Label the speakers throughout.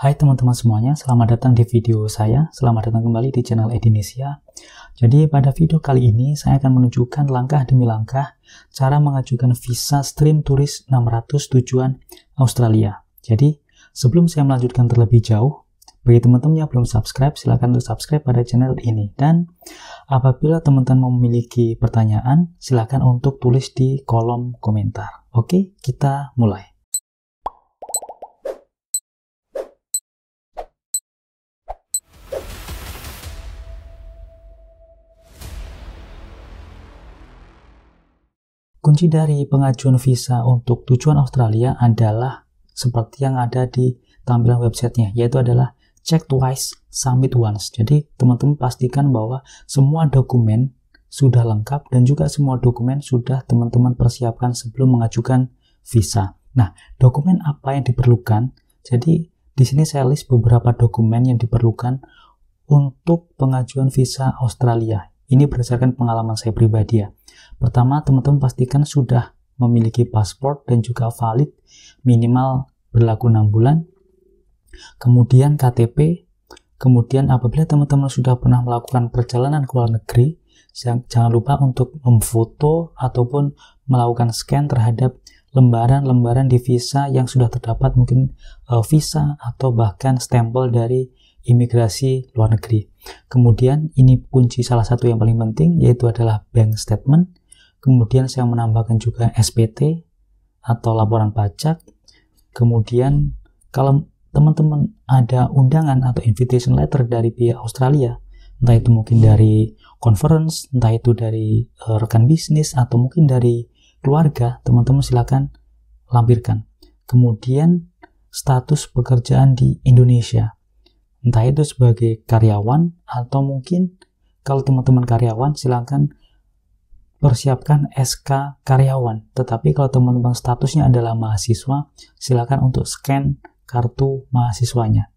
Speaker 1: Hai teman-teman semuanya, selamat datang di video saya. Selamat datang kembali di channel Edinisia. Jadi pada video kali ini saya akan menunjukkan langkah demi langkah cara mengajukan visa stream turis 600 tujuan Australia. Jadi sebelum saya melanjutkan terlebih jauh, bagi teman-teman yang belum subscribe, silakan untuk subscribe pada channel ini. Dan apabila teman-teman memiliki pertanyaan, silakan untuk tulis di kolom komentar. Oke, kita mulai. Kunci dari pengajuan visa untuk tujuan Australia adalah seperti yang ada di tampilan websitenya, yaitu adalah check twice, submit once. Jadi teman-teman pastikan bahwa semua dokumen sudah lengkap dan juga semua dokumen sudah teman-teman persiapkan sebelum mengajukan visa. Nah, dokumen apa yang diperlukan? Jadi di sini saya list beberapa dokumen yang diperlukan untuk pengajuan visa Australia. Ini berdasarkan pengalaman saya pribadi ya. Pertama, teman-teman pastikan sudah memiliki paspor dan juga valid minimal berlaku 6 bulan. Kemudian KTP. Kemudian apabila teman-teman sudah pernah melakukan perjalanan ke luar negeri, jangan lupa untuk memfoto ataupun melakukan scan terhadap lembaran-lembaran di visa yang sudah terdapat, mungkin visa atau bahkan stempel dari imigrasi luar negeri. Kemudian ini kunci salah satu yang paling penting, yaitu adalah bank statement. Kemudian saya menambahkan juga SPT atau laporan pajak. Kemudian kalau teman-teman ada undangan atau invitation letter dari pihak Australia, entah itu mungkin dari conference, entah itu dari rekan bisnis atau mungkin dari keluarga, teman-teman silakan lampirkan. Kemudian status pekerjaan di Indonesia, entah itu sebagai karyawan atau mungkin kalau teman-teman karyawan silakan persiapkan SK karyawan. Tetapi kalau teman-teman statusnya adalah mahasiswa, silakan untuk scan kartu mahasiswanya.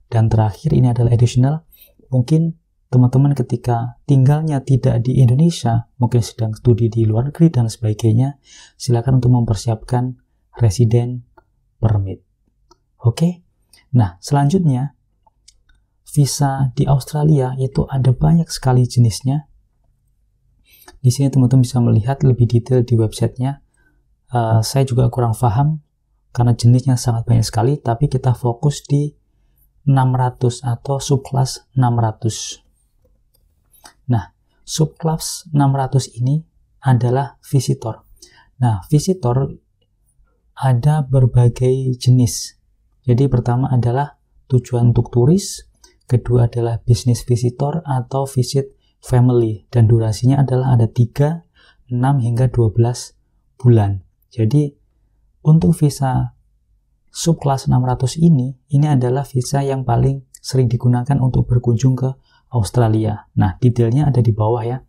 Speaker 1: Dan terakhir ini adalah additional, mungkin teman-teman ketika tinggalnya tidak di Indonesia, mungkin sedang studi di luar negeri dan sebagainya, silakan untuk mempersiapkan resident permit. Oke? Nah, selanjutnya visa di Australia itu ada banyak sekali jenisnya. Di sini teman-teman bisa melihat lebih detail di websitenya. Saya juga kurang paham karena jenisnya sangat banyak sekali, tapi kita fokus di 600 atau subclass 600. Nah, subclass 600 ini adalah visitor. Nah, visitor ada berbagai jenis. Jadi pertama adalah tujuan untuk turis, kedua adalah business visitor atau visit family, dan durasinya adalah ada 3, 6 hingga 12 bulan. Jadi untuk visa subclass 600 ini adalah visa yang paling sering digunakan untuk berkunjung ke Australia. Nah, detailnya ada di bawah ya.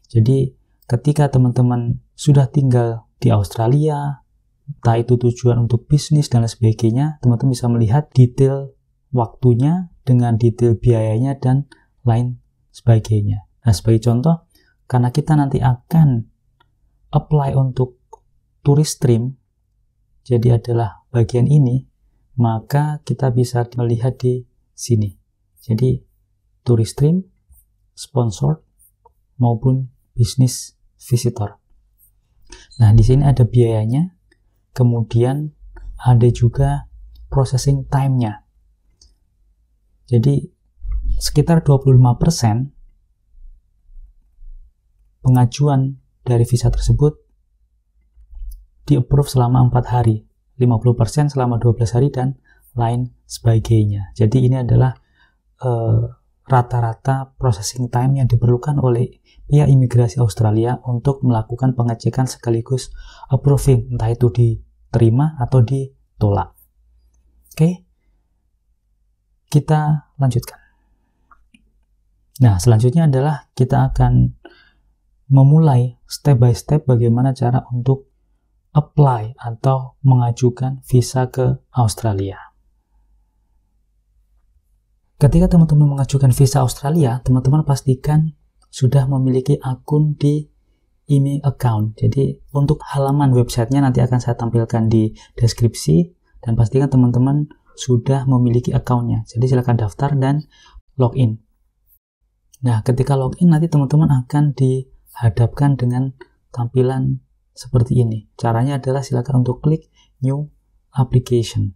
Speaker 1: Jadi ketika teman-teman sudah tinggal di Australia, entah itu tujuan untuk bisnis dan sebagainya, teman-teman bisa melihat detail waktunya dengan detail biayanya dan lain sebagainya. Nah, sebagai contoh, karena kita nanti akan apply untuk tourist stream, jadi adalah bagian ini, maka kita bisa melihat di sini. Jadi, tourist stream, sponsored, maupun business visitor. Nah, di sini ada biayanya, kemudian ada juga processing time-nya. Jadi, sekitar 25% pengajuan dari visa tersebut di-approve selama 4 hari, 50% selama 12 hari, dan lain sebagainya. Jadi ini adalah rata-rata processing time yang diperlukan oleh pihak imigrasi Australia untuk melakukan pengecekan sekaligus approving, entah itu diterima atau ditolak. Oke, kita lanjutkan. Nah, selanjutnya adalah kita akan memulai step by step bagaimana cara untuk apply atau mengajukan visa ke Australia. Ketika teman-teman mengajukan visa Australia, teman-teman pastikan sudah memiliki akun di email account. Jadi untuk halaman websitenya nanti akan saya tampilkan di deskripsi, dan pastikan teman-teman sudah memiliki account-nya. Jadi silakan daftar dan login. Nah, ketika login nanti teman-teman akan dihadapkan dengan tampilan seperti ini. Caranya adalah silakan untuk klik New Application.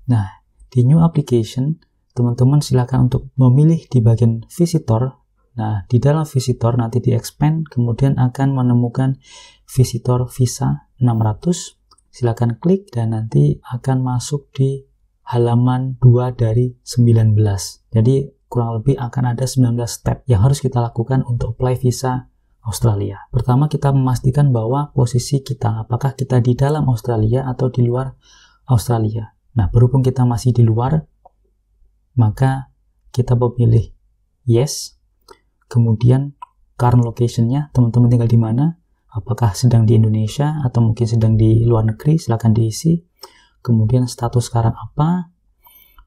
Speaker 1: Nah, di New Application, teman-teman silakan untuk memilih di bagian Visitor. Nah, di dalam Visitor nanti di-expand, kemudian akan menemukan Visitor Visa 600. Silakan klik dan nanti akan masuk di halaman 2 dari 19. Jadi, kurang lebih akan ada 19 step yang harus kita lakukan untuk apply visa Australia. Pertama, kita memastikan bahwa posisi kita, apakah kita di dalam Australia atau di luar Australia. Nah, berhubung kita masih di luar, maka kita memilih yes. Kemudian current location-nya, teman-teman tinggal di mana, apakah sedang di Indonesia atau mungkin sedang di luar negeri, silakan diisi. Kemudian status sekarang apa.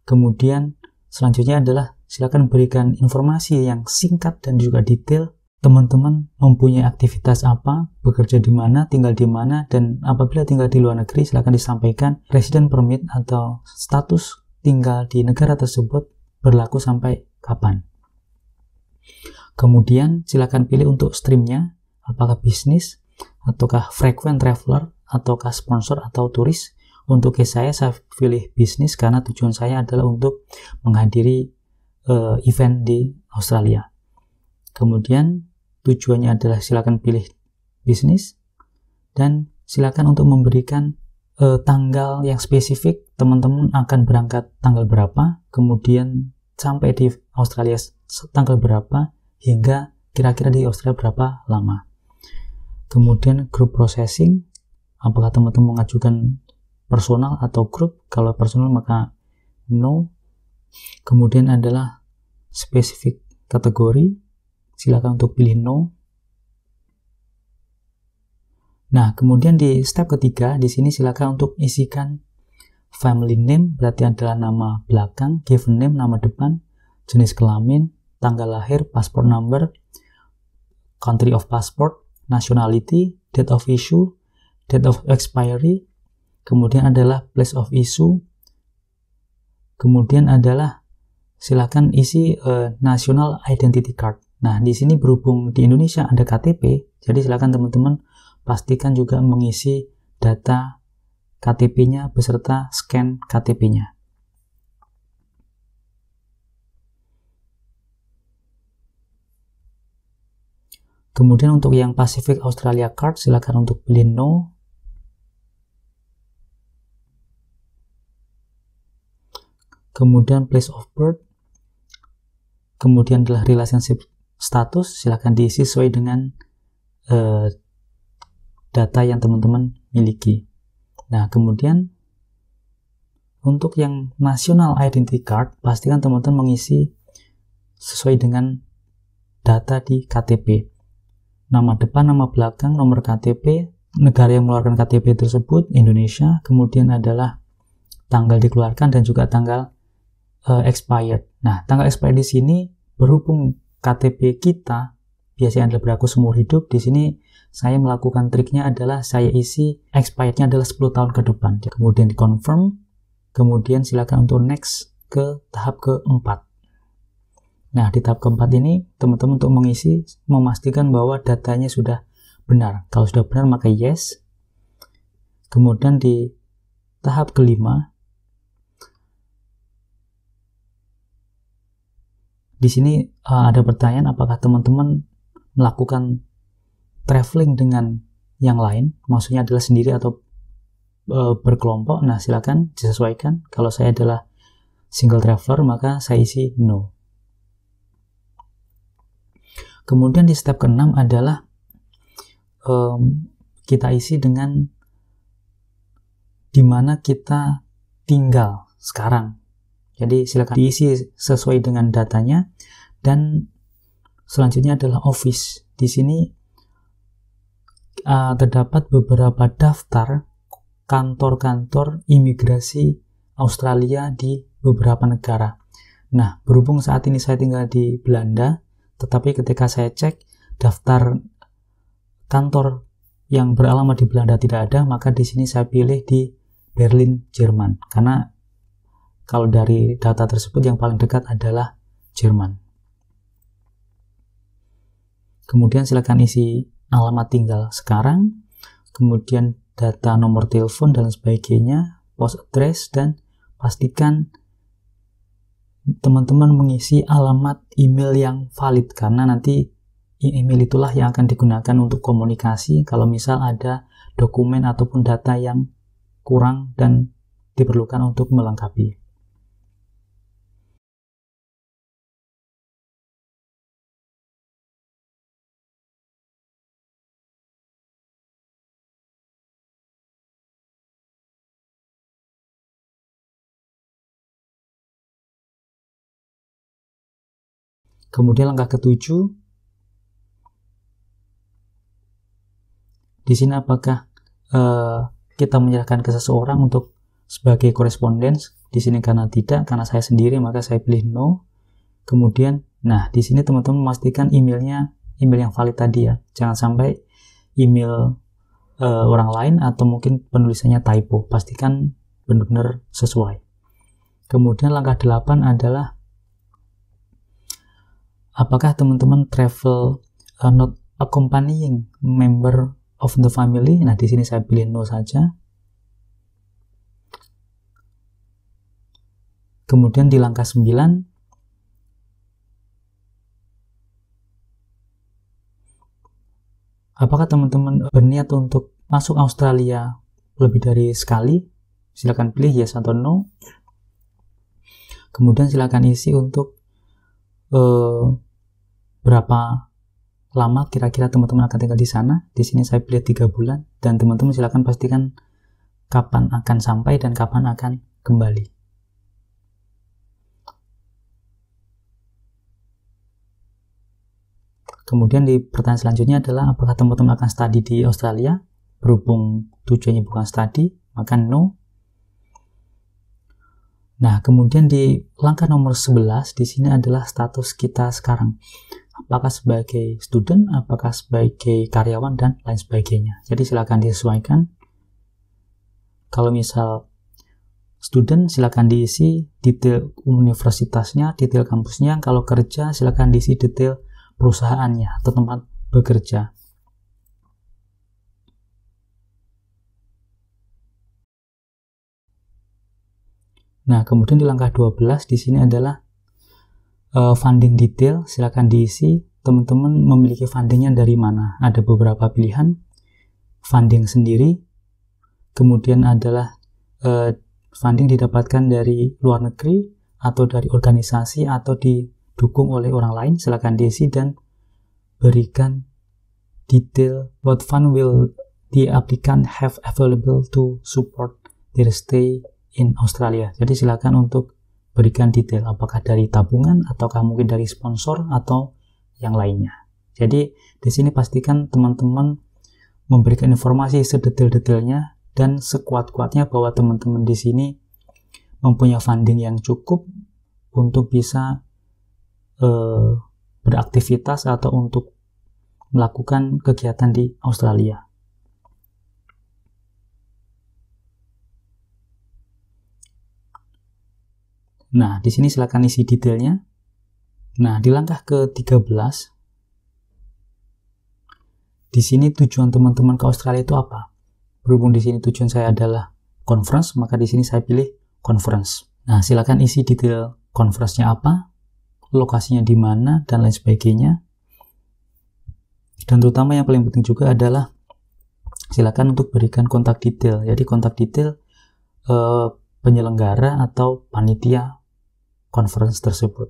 Speaker 1: Kemudian selanjutnya adalah silakan berikan informasi yang singkat dan juga detail. Teman-teman mempunyai aktivitas apa, bekerja di mana, tinggal di mana, dan apabila tinggal di luar negeri, silakan disampaikan resident permit atau status tinggal di negara tersebut berlaku sampai kapan. Kemudian silakan pilih untuk streamnya, apakah bisnis, ataukah frequent traveler, ataukah sponsor atau turis. Untuk case saya pilih bisnis karena tujuan saya adalah untuk menghadiri event di Australia. Kemudian tujuannya adalah silakan pilih bisnis dan silakan untuk memberikan tanggal yang spesifik. Teman-teman akan berangkat tanggal berapa, kemudian sampai di Australia tanggal berapa, hingga kira-kira di Australia berapa lama. Kemudian group processing, apakah teman-teman mengajukan personal atau grup. Kalau personal maka no. Kemudian adalah spesifik kategori, silakan untuk pilih no. Nah, kemudian di step ketiga, di sini silakan untuk isikan family name, berarti adalah nama belakang, given name, nama depan, jenis kelamin, tanggal lahir, passport number, country of passport, nationality, date of issue, date of expiry, kemudian adalah place of issue, kemudian adalah silakan isi national identity card. Nah, di sini berhubung di Indonesia ada KTP, jadi silakan teman-teman pastikan juga mengisi data KTP-nya beserta scan KTP-nya. Kemudian untuk yang Pacific Australia Card, silakan untuk pilih no. Kemudian place of birth, kemudian adalah relationship status, silakan diisi sesuai dengan data yang teman-teman miliki. Nah, kemudian untuk yang National Identity Card, pastikan teman-teman mengisi sesuai dengan data di KTP. Nama depan, nama belakang, nomor KTP, negara yang mengeluarkan KTP tersebut, Indonesia, kemudian adalah tanggal dikeluarkan dan juga tanggal expired. Nah, tanggal expired di sini berhubung KTP kita biasanya adalah berlaku seumur hidup. Di sini saya melakukan triknya adalah saya isi expirednya adalah 10 tahun ke depan. Kemudian di confirm, kemudian silakan untuk next ke tahap keempat. Nah, di tahap keempat ini teman-teman untuk mengisi memastikan bahwa datanya sudah benar. Kalau sudah benar maka yes. Kemudian di tahap kelima, di sini ada pertanyaan apakah teman-teman melakukan traveling dengan yang lain, maksudnya adalah sendiri atau berkelompok. Nah, silakan disesuaikan. Kalau saya adalah single traveler maka saya isi no. Kemudian di step ke-6 adalah kita isi dengan di mana kita tinggal sekarang. Jadi silakan diisi sesuai dengan datanya. Dan selanjutnya adalah office. Di sini terdapat beberapa daftar kantor-kantor imigrasi Australia di beberapa negara. Nah, berhubung saat ini saya tinggal di Belanda, tetapi ketika saya cek daftar kantor yang beralamat di Belanda tidak ada, maka di sini saya pilih di Berlin, Jerman. Karena kalau dari data tersebut yang paling dekat adalah Jerman. Kemudian silakan isi alamat tinggal sekarang, kemudian data nomor telepon dan sebagainya, post address, dan pastikan teman-teman mengisi alamat email yang valid, karena nanti email itulah yang akan digunakan untuk komunikasi kalau misal ada dokumen ataupun data yang kurang dan diperlukan untuk melengkapi. Kemudian langkah ketujuh, di sini apakah kita menyerahkan ke seseorang untuk sebagai korespondens? Di sini karena tidak, karena saya sendiri maka saya pilih no. Kemudian, nah di sini teman-teman memastikan emailnya email yang valid tadi ya, jangan sampai email orang lain atau mungkin penulisannya typo, pastikan benar-benar sesuai. Kemudian langkah 8 adalah apakah teman-teman travel not accompanying member of the family. Nah, di sini saya pilih no saja. Kemudian di langkah 9, apakah teman-teman berniat untuk masuk Australia lebih dari sekali? Silakan pilih yes atau no. Kemudian silakan isi untuk berapa lama kira-kira teman-teman akan tinggal di sana. Di sini saya pilih 3 bulan, dan teman-teman silakan pastikan kapan akan sampai dan kapan akan kembali. Kemudian di pertanyaan selanjutnya adalah apakah teman-teman akan study di Australia? Berhubung tujuannya bukan study, maka no. Nah, kemudian di langkah nomor 11 di sini adalah status kita sekarang. Apakah sebagai student, apakah sebagai karyawan, dan lain sebagainya. Jadi silakan disesuaikan. Kalau misal student, silakan diisi detail universitasnya, detail kampusnya. Kalau kerja, silakan diisi detail perusahaannya atau tempat bekerja. Nah, kemudian di langkah 12 di sini adalah funding detail. Silakan diisi teman-teman memiliki fundingnya dari mana. Ada beberapa pilihan. Funding sendiri, kemudian adalah funding didapatkan dari luar negeri atau dari organisasi atau didukung oleh orang lain. Silakan diisi dan berikan detail what fund will the applicant have available to support their stay in Australia. Jadi silakan untuk berikan detail apakah dari tabungan ataukah mungkin dari sponsor atau yang lainnya. Jadi di sini pastikan teman-teman memberikan informasi sedetail-detailnya dan sekuat-kuatnya bahwa teman-teman di sini mempunyai funding yang cukup untuk bisa beraktivitas atau untuk melakukan kegiatan di Australia. Nah, di sini silakan isi detailnya. Nah, di langkah ke-13, di sini tujuan teman-teman ke Australia itu apa? Berhubung di sini tujuan saya adalah conference, maka di sini saya pilih conference. Nah, silakan isi detail conference-nya apa, lokasinya di mana, dan lain sebagainya. Dan terutama yang paling penting juga adalah silakan untuk berikan kontak detail. Jadi kontak detail penyelenggara atau panitia conference tersebut.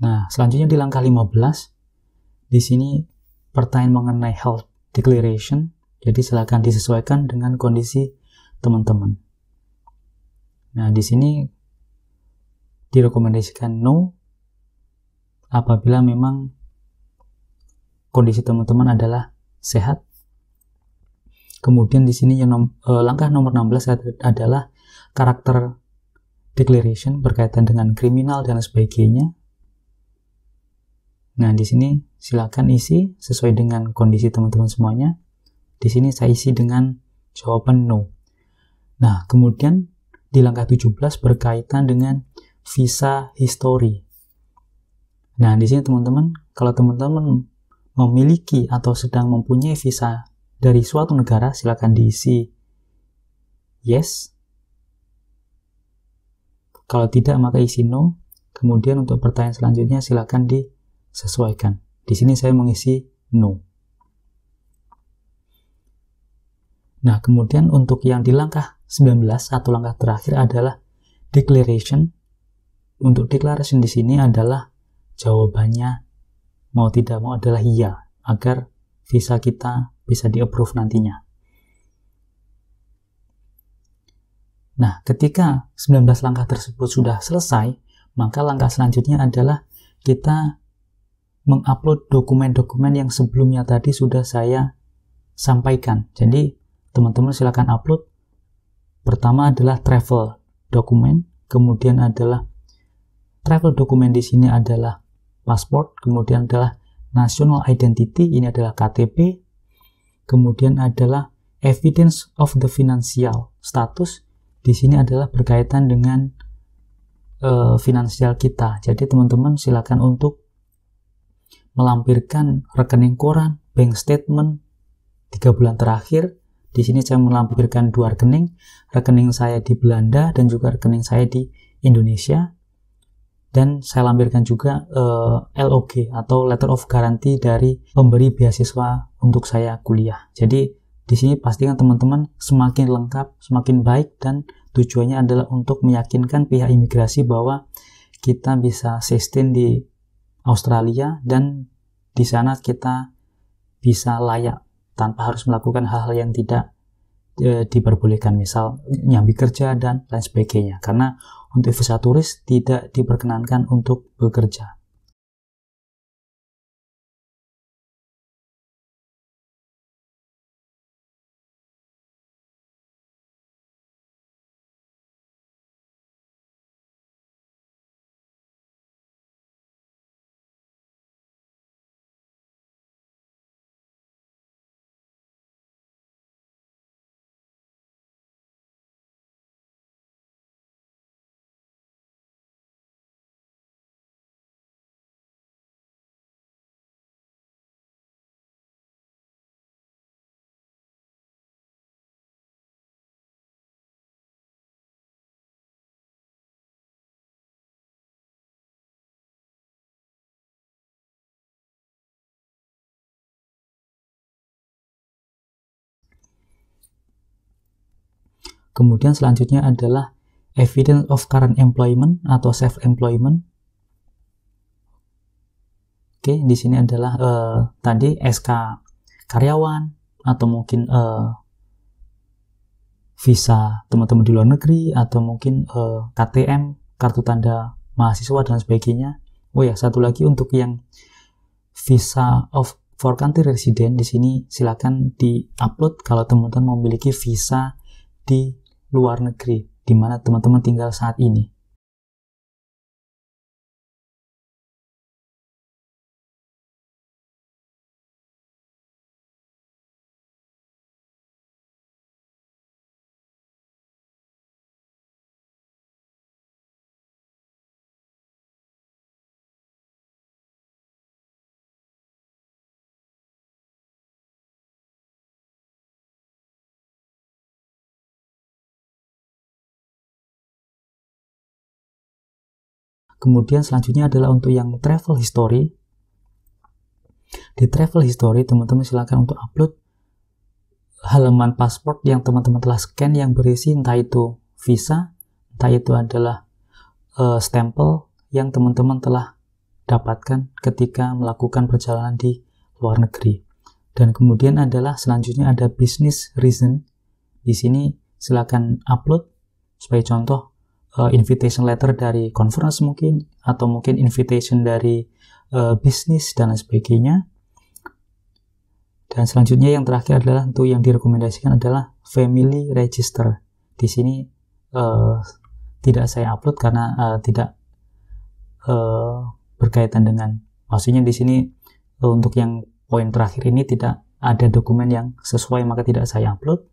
Speaker 1: Nah, selanjutnya di langkah 15, di sini pertanyaan mengenai health declaration. Jadi silakan disesuaikan dengan kondisi teman-teman. Nah, di sini direkomendasikan no apabila memang kondisi teman-teman adalah sehat. Kemudian di sini langkah nomor 16 adalah karakter declaration berkaitan dengan kriminal dan sebagainya. Nah, di sini silakan isi sesuai dengan kondisi teman-teman semuanya. Di sini saya isi dengan jawaban no. Nah, kemudian di langkah 17 berkaitan dengan visa history. Nah, di sini teman-teman, kalau teman-teman memiliki atau sedang mempunyai visa dari suatu negara, silakan diisi yes. Kalau tidak, maka isi no. Kemudian untuk pertanyaan selanjutnya silakan disesuaikan. Di sini saya mengisi no. Nah, kemudian untuk yang di langkah 19 atau langkah terakhir adalah declaration. Untuk declaration di sini adalah jawabannya mau tidak mau adalah iya, agar visa kita bisa di-approve nantinya. Nah, ketika 19 langkah tersebut sudah selesai, maka langkah selanjutnya adalah kita mengupload dokumen-dokumen yang sebelumnya tadi sudah saya sampaikan. Jadi, teman-teman silakan upload. Pertama adalah travel dokumen, kemudian adalah travel dokumen di sini adalah pasport, kemudian adalah national identity, ini adalah KTP, kemudian adalah evidence of the financial status, di sini adalah berkaitan dengan finansial kita. Jadi teman-teman silakan untuk melampirkan rekening koran, bank statement 3 bulan terakhir. Di sini saya melampirkan 2 rekening saya di Belanda dan juga rekening saya di Indonesia. Dan saya lampirkan juga LOG atau Letter of Guarantee dari pemberi beasiswa untuk saya kuliah. Jadi di sini pastikan teman-teman semakin lengkap, semakin baik, dan tujuannya adalah untuk meyakinkan pihak imigrasi bahwa kita bisa sustain di Australia dan di sana kita bisa layak tanpa harus melakukan hal-hal yang tidak diperbolehkan, misal nyambi kerja dan lain sebagainya, karena untuk visa turis tidak diperkenankan untuk bekerja. Kemudian selanjutnya adalah evidence of current employment atau self-employment. Oke, di sini adalah tadi SK karyawan atau mungkin visa teman-teman di luar negeri atau mungkin KTM, kartu tanda mahasiswa dan sebagainya. Oh ya, satu lagi untuk yang visa for country resident, di sini silakan di-upload kalau teman-teman memiliki visa di luar negeri di mana teman-teman tinggal saat ini. Kemudian selanjutnya adalah untuk yang travel history. Di travel history, teman-teman silakan untuk upload halaman pasport yang teman-teman telah scan yang berisi entah itu visa, entah itu adalah stempel yang teman-teman telah dapatkan ketika melakukan perjalanan di luar negeri. Dan kemudian adalah selanjutnya ada business reason. Di sini silakan upload sebagai contoh invitation letter dari conference mungkin, atau mungkin invitation dari bisnis dan lain sebagainya. Dan selanjutnya yang terakhir adalah untuk yang direkomendasikan adalah family register. Di sini tidak saya upload karena tidak berkaitan dengan, maksudnya di sini untuk yang poin terakhir ini tidak ada dokumen yang sesuai, maka tidak saya upload.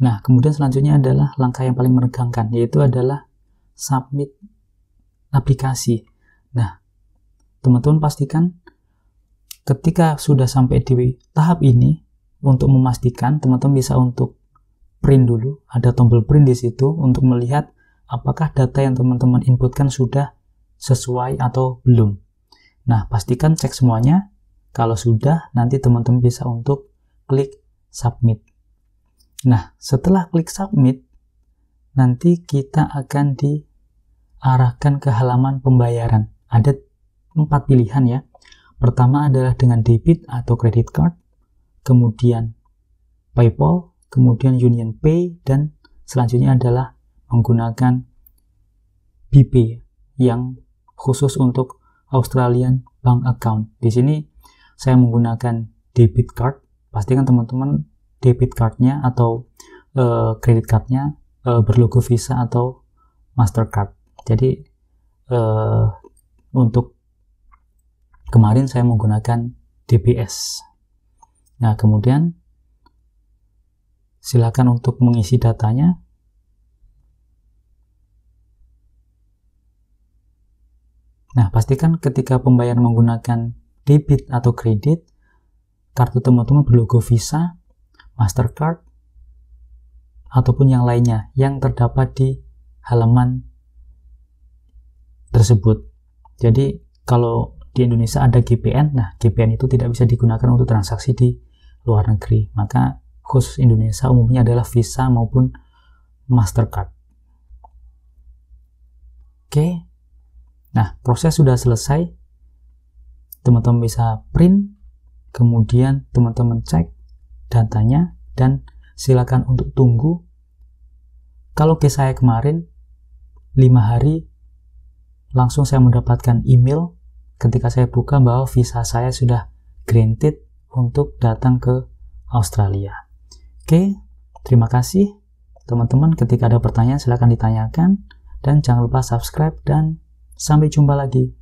Speaker 1: Nah, kemudian selanjutnya adalah langkah yang paling menegangkan, yaitu adalah submit aplikasi. Nah, teman-teman pastikan ketika sudah sampai di tahap ini, untuk memastikan teman-teman bisa untuk print dulu, ada tombol print di situ untuk melihat apakah data yang teman-teman inputkan sudah sesuai atau belum. Nah, pastikan cek semuanya. Kalau sudah, nanti teman-teman bisa untuk klik submit. Nah, setelah klik submit, nanti kita akan diarahkan ke halaman pembayaran. Ada 4 pilihan ya. Pertama adalah dengan debit atau credit card, kemudian PayPal, kemudian Union Pay, dan selanjutnya adalah menggunakan BPay yang khusus untuk Australian Bank Account. Di sini saya menggunakan debit card. Pastikan teman-teman debit cardnya atau credit cardnya berlogo Visa atau Mastercard. Jadi untuk kemarin saya menggunakan DBS. Nah, kemudian silakan untuk mengisi datanya. Nah, pastikan ketika pembayaran menggunakan debit atau kredit, kartu teman-teman berlogo Visa, Mastercard, ataupun yang lainnya yang terdapat di halaman tersebut. Jadi kalau di Indonesia ada GPN, nah GPN itu tidak bisa digunakan untuk transaksi di luar negeri, maka khusus Indonesia umumnya adalah Visa maupun Mastercard. Oke, nah proses sudah selesai, teman-teman bisa print, kemudian teman-teman cek datanya, dan silakan untuk tunggu. Kalau case saya kemarin 5 hari langsung saya mendapatkan email ketika saya buka bahwa visa saya sudah granted untuk datang ke Australia. Oke, terima kasih teman-teman. Ketika ada pertanyaan silakan ditanyakan, dan jangan lupa subscribe, dan sampai jumpa lagi.